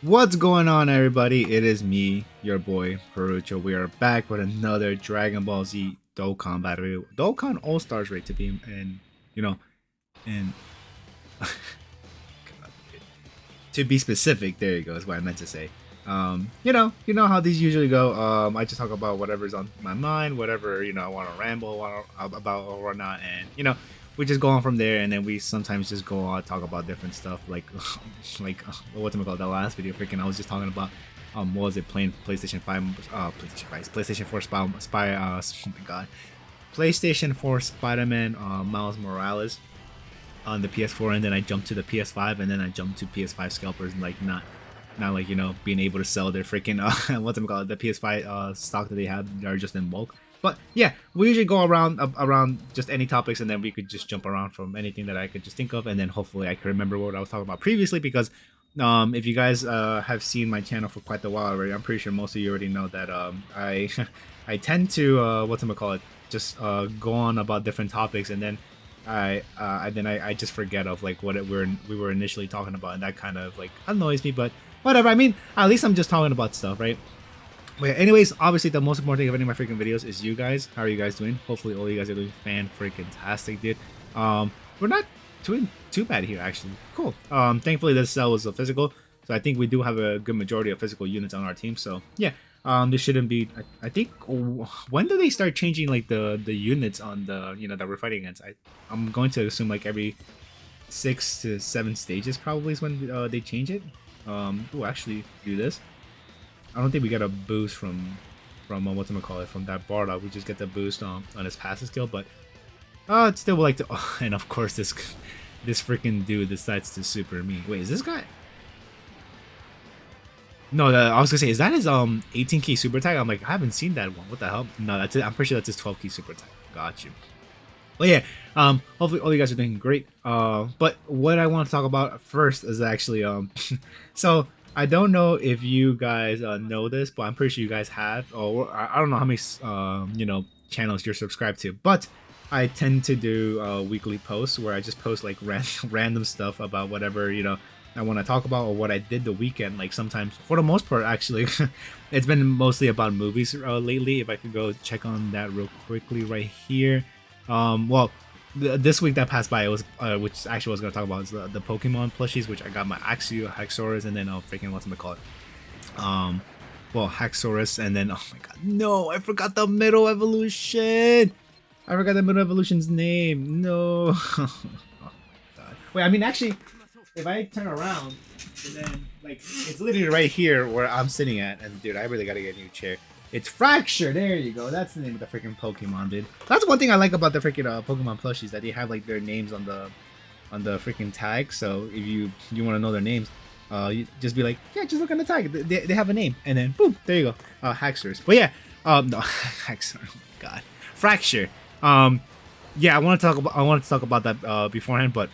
What's going on, everybody? It is me, your boy Perucho. We are back with another Dragon Ball Z Dokkan battle. Dokkan All Stars rate to be, and you know, and to be specific, there you go. Is what I meant to say. You know how these usually go. I just talk about whatever's on my mind, whatever I want to ramble about or whatnot, and we just go on from there. And then we sometimes just go on talk about different stuff, like what's it called? That last video, freaking, I was just talking about what was it, playing PlayStation 4 oh my god, PlayStation 4 Spider-Man Miles Morales on the PS4, and then I jumped to the PS5, and then I jumped to PS5 scalpers, and like not like being able to sell their freaking what's it called, the PS5 stock that they have are just in bulk. But yeah, we usually go around just any topics, and then we could just jump around from anything that I could just think of, and then hopefully I can remember what I was talking about previously. Because if you guys have seen my channel for quite a while already, I'm pretty sure most of you already know that I I tend to what's it called, just go on about different topics, and then I just forget of like what we were initially talking about, and that kind of like annoys me. But whatever. I mean, at least I'm just talking about stuff, right? But anyways, obviously the most important thing of any of my freaking videos is you guys. How are you guys doing? Hopefully all you guys are doing fan freaking tastic, dude. We're not doing too bad here, actually. Cool. Thankfully this cell was a physical, so I think we do have a good majority of physical units on our team. So yeah, this shouldn't be. I think when do they start changing like the units on the that we're fighting against? I'm going to assume like every 6 to 7 stages probably is when they change it. We'll actually do this. I don't think we get a boost from what's gonna call it, from that Bardock. We just get the boost on his passive skill, but it still would like to. Oh, and of course this freaking dude decides to super me. Wait, is this guy? No, I was gonna say, is that his 18 key super attack? I'm like, I haven't seen that one. What the hell? No, that's it. I'm pretty sure that's his 12 key super attack. Got you. But yeah, hopefully all you guys are doing great. But what I want to talk about first is actually so I don't know if you guys know this, but I'm pretty sure you guys have. Or I don't know how many channels you're subscribed to, but I tend to do weekly posts where I just post like random stuff about whatever I want to talk about, or what I did the weekend. Like sometimes, for the most part, actually, it's been mostly about movies lately. If I could go check on that real quickly right here. Well, this week that passed by, it was which actually I was gonna talk about is the Pokemon plushies, which I got my Axio, Haxorus, and then freaking what's it called? Well, Haxorus, and then oh my god, no, I forgot the middle evolution. I forgot the middle evolution's name. No. Oh my god. Wait, I mean actually, if I turn around, and then like it's literally right here where I'm sitting at, and dude, I really gotta get a new chair. It's Fracture. There you go. That's the name of the freaking Pokemon, dude. That's one thing I like about the freaking Pokemon plushies, that they have like their names on the freaking tag. So if you want to know their names, you just be like, yeah, just look on the tag. They have a name, and then boom, there you go. Haxors. But yeah, no, Haxor. Oh my god, Fracture. Yeah, I want to talk about that beforehand, but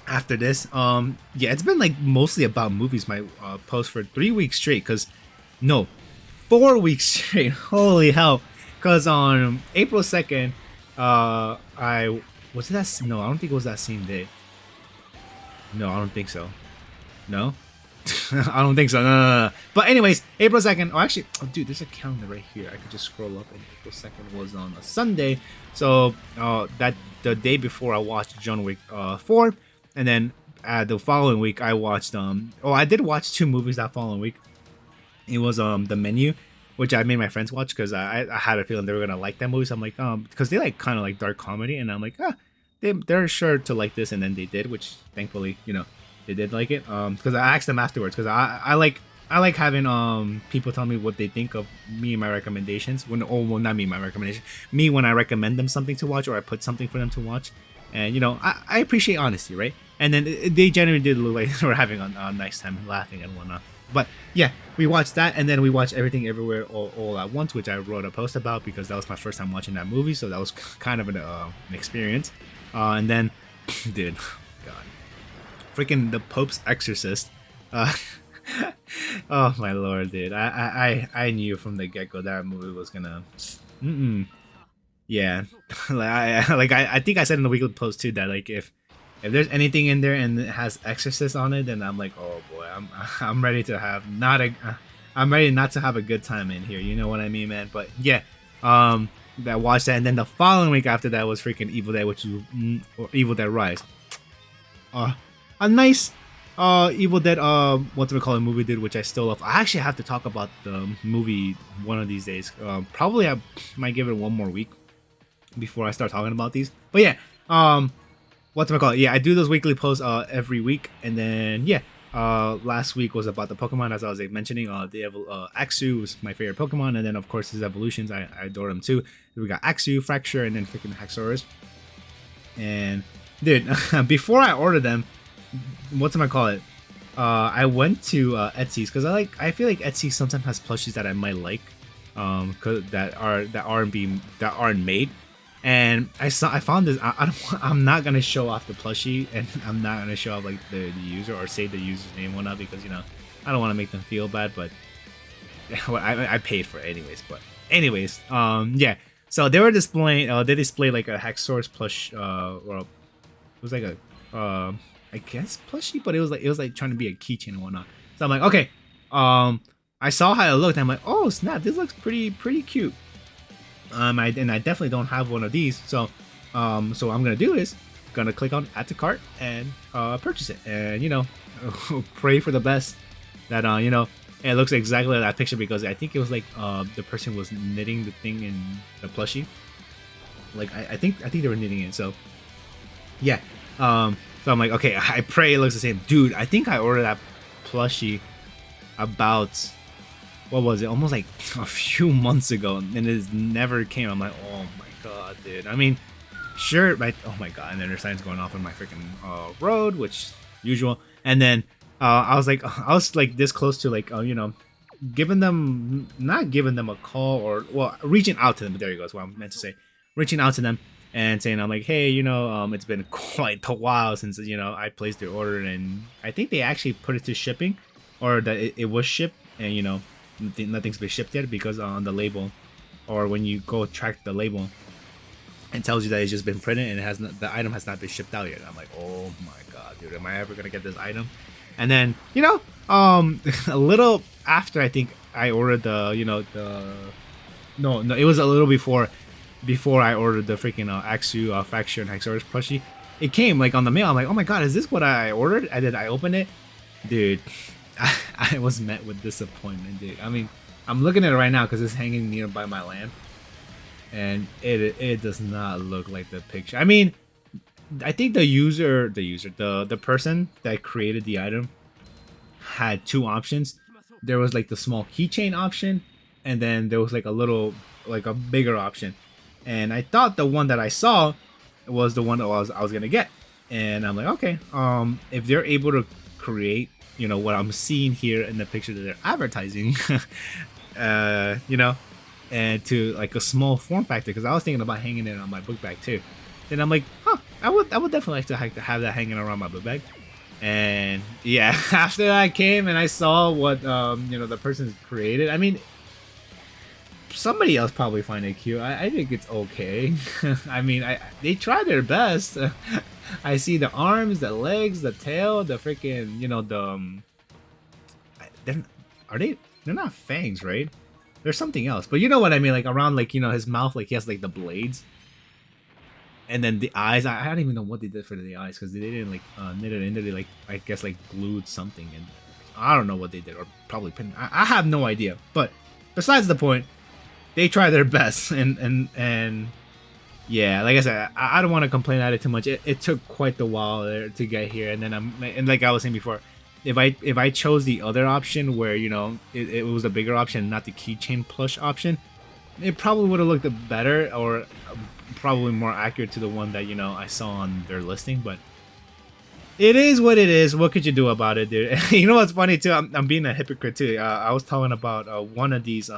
after this, yeah, it's been like mostly about movies. My post for 3 weeks straight, cause no, 4 weeks straight. Holy hell! Because on April 2nd, I was it that. No, I don't think it was that same day. No, I don't think so. No, I don't think so. No. But anyways, April 2nd. Oh, actually, oh dude, there's a calendar right here. I could just scroll up, and April 2nd was on a Sunday. So that the day before, I watched John Wick 4, and then the following week I watched Oh, I did watch 2 movies that following week. It was The Menu, which I made my friends watch because I had a feeling they were gonna like that movie. So I'm like, because they like kind of like dark comedy, and I'm like, they're sure to like this, and then they did, which thankfully they did like it. Because I asked them afterwards, because I like having people tell me what they think of me and my recommendations. Well, not me, my recommendation. Me when I recommend them something to watch, or I put something for them to watch, and I appreciate honesty, right? And then they generally did look like they were having a nice time laughing and whatnot. But yeah, we watched that, and then we watched Everything Everywhere All at Once, which I wrote a post about because that was my first time watching that movie, so that was kind of an experience. And then, dude, God, freaking The Pope's Exorcist. Uh, oh my lord, dude, I knew from the get go that movie was gonna, yeah, like I think I said in the weekly post too that like If there's anything in there and it has Exorcist on it, then I'm like, oh boy, I'm ready to have not a, I'm ready not to have a good time in here. You know what I mean, man? But yeah, that watched that, and then the following week after that was freaking Evil Dead, which was or Evil Dead Rise. A nice Evil Dead what's it called movie did, which I still love. I actually have to talk about the movie one of these days. Probably I might give it one more week before I start talking about these. But yeah, what's it called? Yeah, I do those weekly posts every week, and then yeah, last week was about the Pokemon, as I was like, mentioning. Axew was my favorite Pokemon, and then of course his evolutions, I adore them too. We got Axew, Fracture, and then freaking Haxorus. And dude, before I ordered them, what's it call it? I went to Etsy's because I feel like Etsy sometimes has plushies that I might like, cause that aren't made. And I found this. I'm not gonna show off the plushie, and I'm not gonna show off like the user or say the user's name or not, because I don't want to make them feel bad. But well, I paid for it anyways. But anyways, yeah. So they were displaying. They displayed like a Haxorus plush. Or it was like a I guess plushie, but it was like trying to be a keychain and whatnot. So I'm like, okay. I saw how it looked. And I'm like, oh snap, this looks pretty cute. I definitely don't have one of these, so what I'm gonna do is gonna click on add to cart and purchase it, and pray for the best that it looks exactly like that picture, because I think it was like the person was knitting the thing in the plushie. Like I think they were knitting it. So yeah, so I'm like, okay, I pray it looks the same, dude. I think I ordered that plushie about, what was it, almost like a few months ago, and it never came. I'm like, oh my god, dude. I mean, sure, but oh my god. And then their signs going off on my freaking road, which usual. And then I was like this close to like not giving them a call, or well, reaching out to them. There you go, is what I meant to say. Reaching out to them and saying, I'm like, hey, it's been quite a while since I placed the order, and I think they actually put it to shipping, or that it was shipped, and nothing's been shipped yet, because on the label, or when you go track the label, it tells you that it's just been printed and the item has not been shipped out yet. I'm like, oh my god, dude, am I ever gonna get this item? And then a little after, I think I ordered no, it was a little before I ordered the freaking Axew, Fracture, and Haxorus plushie. It came like on the mail. I'm like, oh my god, is this what I ordered? And then I opened it, dude. I was met with disappointment, dude. I mean, I'm looking at it right now because it's hanging nearby my lamp, and it does not look like the picture. I mean, I think the person that created the item had two options. There was like the small keychain option, and then there was like a bigger option. And I thought the one that I saw was the one that I was gonna get. And I'm like, okay, if they're able to create what I'm seeing here in the picture that they're advertising, and to like a small form factor, because I was thinking about hanging it on my book bag too. Then I'm like, I would definitely like to have that hanging around my book bag. And yeah, after that came and I saw what the person created. I mean, somebody else probably find it cute. I think it's okay. I mean, they try their best. I see the arms, the legs, the tail, the freaking, they're not fangs, right? There's something else, but you know what I mean, like around, like, his mouth, like he has like the blades, and then the eyes. I don't even know what they did for the eyes, because they didn't like knit it into, they like, I guess, like glued something, and I don't know what they did, or probably pin. I have no idea. But besides the point, they try their best, and yeah, like I said, I don't want to complain at it too much. It took quite a while there to get here, and then and like I was saying before, if I chose the other option where it was a bigger option, not the keychain plush option, it probably would have looked better, or probably more accurate to the one that I saw on their listing. But it is what it is. What could you do about it, dude? You know what's funny too? I'm being a hypocrite too. I was talking about one of these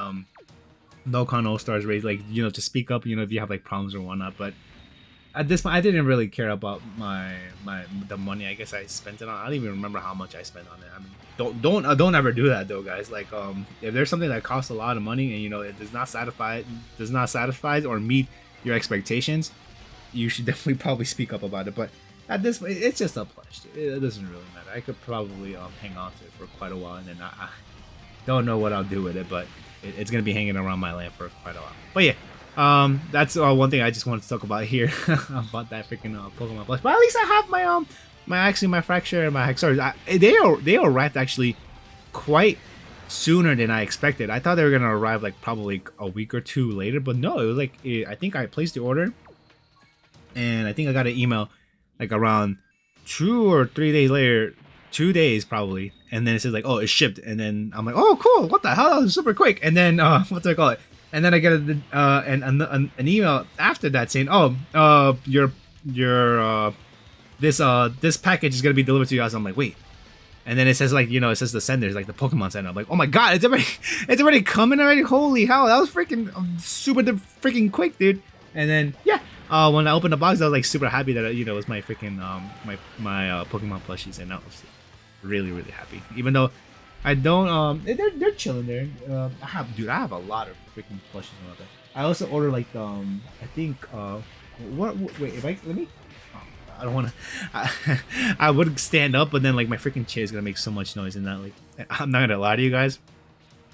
Dokkan All Stars raids, like to speak up, if you have like problems or whatnot. But at this point, I didn't really care about the money I guess I spent it on. I don't even remember how much I spent on it. I mean, don't ever do that though, guys. Like if there's something that costs a lot of money and it does not satisfy or meet your expectations, you should definitely probably speak up about it. But at this point, it's just a plush. It doesn't really matter. I could probably hang on to it for quite a while, and then I don't know what I'll do with it, but it's gonna be hanging around my lamp for quite a while. But yeah, that's one thing I just wanted to talk about here about that freaking Pokemon plush. But at least I have my fracture and my Hexors. They arrived actually quite sooner than I expected. I thought they were gonna arrive like probably a week or two later, but no, it was like I think I placed the order, and I think I got an email like around 2 or 3 days later, 2 days probably, and then it says like, oh, it's shipped, and then I'm like, oh, cool, what the hell, that was super quick, and then what do I call it? And then I get an email after that saying, oh, your this package is gonna be delivered to you. I'm like, wait. And then it says like, it says the senders, like the Pokemon sender. I'm like, oh my god, it's already coming already. Holy hell, that was freaking super freaking quick, dude. And then yeah, when I opened the box, I was like super happy that it was my freaking my Pokemon plushies, and I was really happy. Even though I don't they're chilling there. I have a lot of freaking plushies and all that. I also ordered like I think wait, if I let me. I don't want to. I would stand up, but then like my freaking chair is gonna make so much noise, and that like I'm not gonna lie to you guys.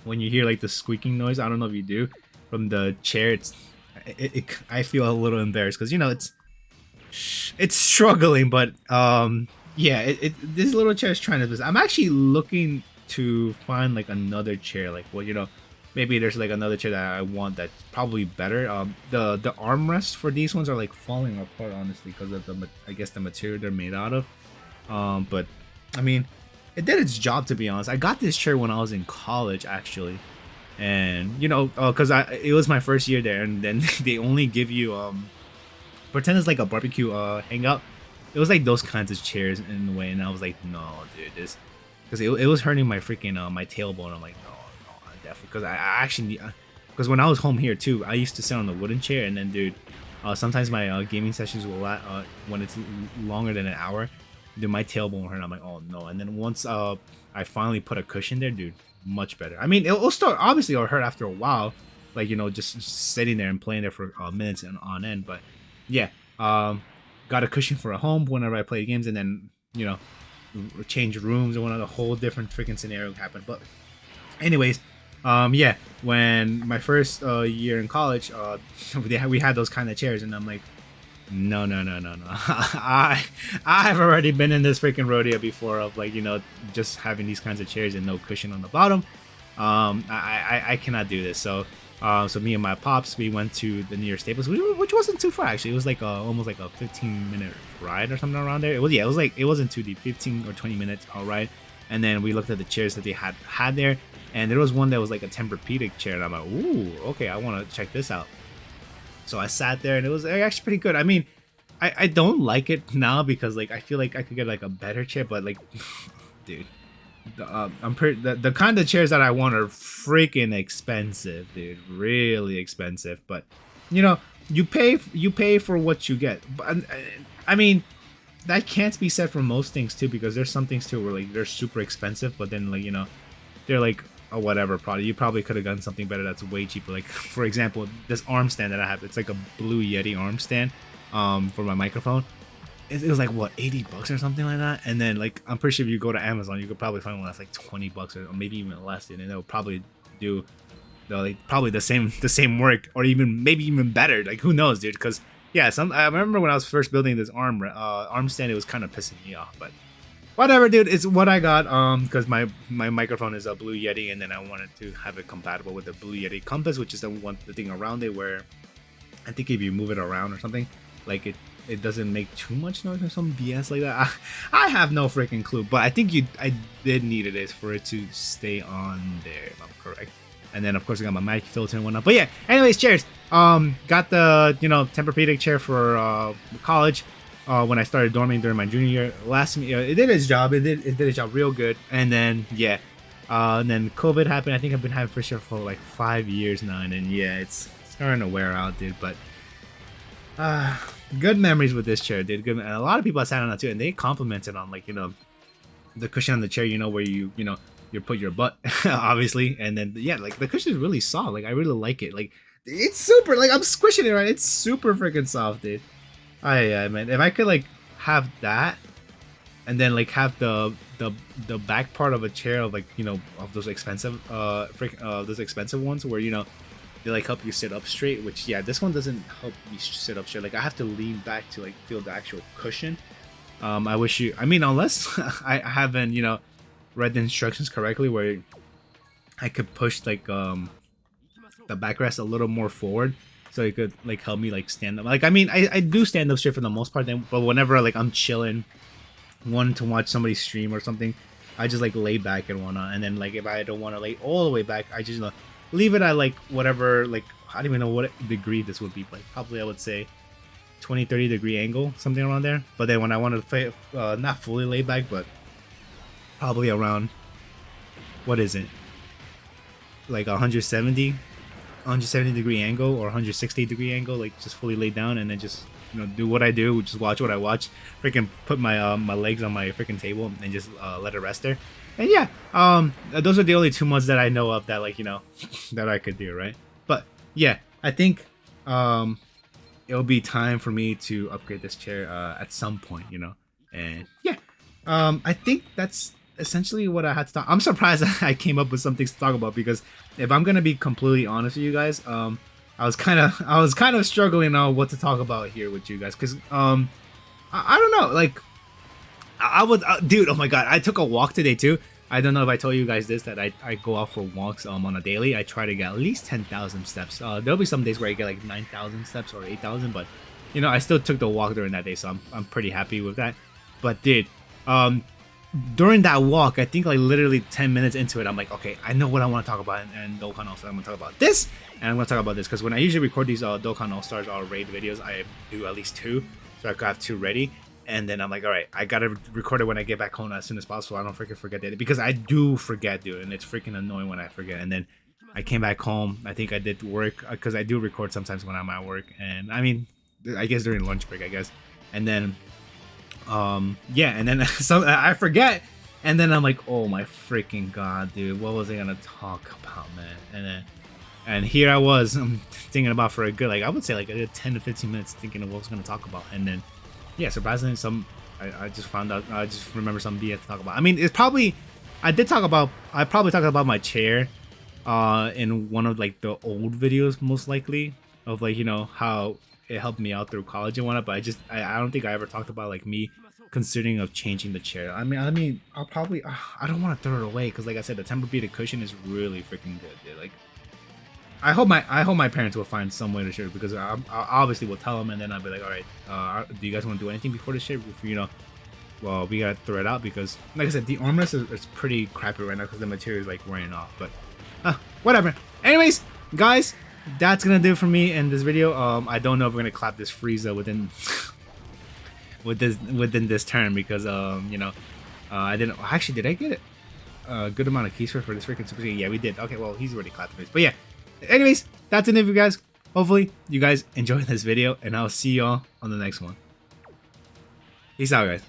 When you hear like the squeaking noise, I don't know if you do from the chair. I feel a little embarrassed because it's struggling, but yeah, this little chair is trying to. I'm actually looking to find like another chair, like maybe there's like another chair that I want that's probably better. The armrests for these ones are like falling apart, honestly, because of the material they're made out of. But I mean, it did its job, to be honest. I got this chair when I was in college, actually, and because it was my first year there, and then they only give you pretend it's like a barbecue hangout. It was like those kinds of chairs in a way, and I was like, no, dude, this because it was hurting my freaking my tailbone. I'm like, no, because I actually because when I was home here too, I used to sit on the wooden chair, and then dude, sometimes my gaming sessions will when it's longer than an hour, dude, my tailbone hurt. I'm like, oh no. And then once I finally put a cushion there, dude, much better. I mean, it'll start, obviously it'll hurt after a while, like just sitting there and playing there for minutes and on end. But yeah, got a cushion for a home whenever I play games, and then change rooms, and one of the whole different freaking scenario happened. But anyways, yeah, when my first year in college, we had those kind of chairs, and I'm like, no. I've already been in this freaking rodeo before of like just having these kinds of chairs and no cushion on the bottom. I cannot do this. So me and my pops, we went to the nearest Staples, which wasn't too far actually. It was like almost like a 15-minute ride or something around there. It wasn't too deep, 15 or 20 minutes ride. And then we looked at the chairs that they had there, and there was one that was like a Tempur-Pedic chair, and I'm like, ooh, okay, I want to check this out. So I sat there, and it was actually pretty good. I mean, I don't like it now because like I feel like I could get like a better chair, but like, dude, the kind of chairs that I want are freaking expensive, dude, really expensive. But you pay for what you get. But I mean, that can't be said for most things too, because there's some things too where like they're super expensive, but then like they're like a whatever product. You probably could have gotten something better that's way cheaper. Like for example, this arm stand that I have, it's like a Blue Yeti arm stand for my microphone. It was like what, $80 or something like that. And then like I'm pretty sure if you go to Amazon, you could probably find one that's like $20 or maybe even less, and they'll probably do probably the same work, or maybe even better. Like who knows, dude? Because yeah, I remember when I was first building this arm stand, it was kind of pissing me off, but whatever, dude. It's what I got. Because my microphone is a Blue Yeti, and then I wanted to have it compatible with the Blue Yeti Compass, which is the thing around it where I think if you move it around or something, like it doesn't make too much noise or some BS like that. I have no freaking clue, but I think I did need it for it to stay on there, if I'm correct. And then of course I got my mic filter and whatnot. But yeah, anyways, chairs. Got the Tempur-Pedic chair for college. When I started dorming during my junior year, it did its job. It did its job real good. And then yeah, and then COVID happened. I think I've been having for sure for like 5 years now, and then yeah, it's starting to wear out, dude. But good memories with this chair, dude. Good, and a lot of people I sat on that too, and they complimented on like the cushion on the chair. Where you put your butt, obviously, and then yeah, like the cushion is really soft. Like I really like it. Like it's super. Like I'm squishing it right. It's super freaking soft, dude. Man, if I could like have that, and then like have the back part of a chair of like, you know, of those expensive those expensive ones where, you know, they like help you sit up straight, which yeah, this one doesn't help me sit up straight. Like I have to lean back to like feel the actual cushion. I wish you, I mean, unless I haven't, you know, read the instructions correctly, where I could push like the backrest a little more forward, so it could like help me like stand up. Like I mean, I do stand up straight for the most part, then, but whenever like I'm chilling, wanting to watch somebody stream or something, I just like lay back and whatnot. And then like if I don't want to lay all the way back, I just, you know, leave it at like whatever, like I don't even know what degree this would be, like probably I would say 20-30 degree angle, something around there. But then when I want to not fully lay back, but probably around, what is it, like 170 degree angle or 160 degree angle, like just fully lay down and then just, you know, do what I do, just watch what I watch, freaking put my my legs on my freaking table and just let it rest there. And yeah, those are the only 2 months that I know of that, like, you know, that I could do, right? But yeah, I think it'll be time for me to upgrade this chair at some point, you know. And yeah, I think that's essentially what I had to talk. I'm surprised I came up with some things to talk about, because if I'm gonna be completely honest with you guys, I was kind of struggling on what to talk about here with you guys, because I don't know, like I would, dude, oh my god, I took a walk today too. I don't know if I told you guys this, that I go out for walks on a daily. I try to get at least 10,000 steps. There'll be some days where I get like 9,000 steps or 8,000, but you know, I still took the walk during that day, so I'm pretty happy with that. But dude, during that walk, I think like literally 10 minutes into it, I'm like, okay, I know what I want to talk about, and Dokkan All-Stars, I'm going to talk about this, and I'm going to talk about this, because when I usually record these Dokkan All-Stars raid videos, I do at least 2, so I could have 2 ready. And then I'm like, all right, I gotta record it when I get back home as soon as possible. I don't freaking forget that, because I do forget, dude, and it's freaking annoying when I forget. And then I came back home. I think I did work, because I do record sometimes when I'm at work, and I mean, I guess during lunch break, I guess. And then, yeah, and then so I forget, and then I'm like, oh my freaking god, dude, what was I gonna talk about, man? And here I was, I'm thinking about for a good, like I would say like a good 10 to 15 minutes thinking of what I was gonna talk about, and then. Yeah, surprisingly, I just found out. I just remember some BS to talk about. I mean, it's probably I probably talked about my chair, in one of like the old videos, most likely, of like, you know, how it helped me out through college and whatnot. But I don't think I ever talked about like me considering of changing the chair. I mean, I'll probably I don't want to throw it away, because like I said, the Tempur-Pedic cushion is really freaking good, dude. Like. I hope my parents will find some way to share it, because I obviously will tell them, and then I'll be like, all right, do you guys want to do anything before the share? You know, well, we gotta throw it out, because like I said, the armrest is pretty crappy right now because the material is like wearing off. But whatever. Anyways, guys, that's gonna do it for me in this video. I don't know if we're gonna clap this Frieza within within this turn, because you know, I didn't actually, did I get it a good amount of keys for this freaking Super Saiyan? Yeah, we did. Okay, well, he's already clapped this, but yeah. Anyways, that's it for you guys. Hopefully you guys enjoyed this video, and I'll see y'all on the next one. Peace out, guys.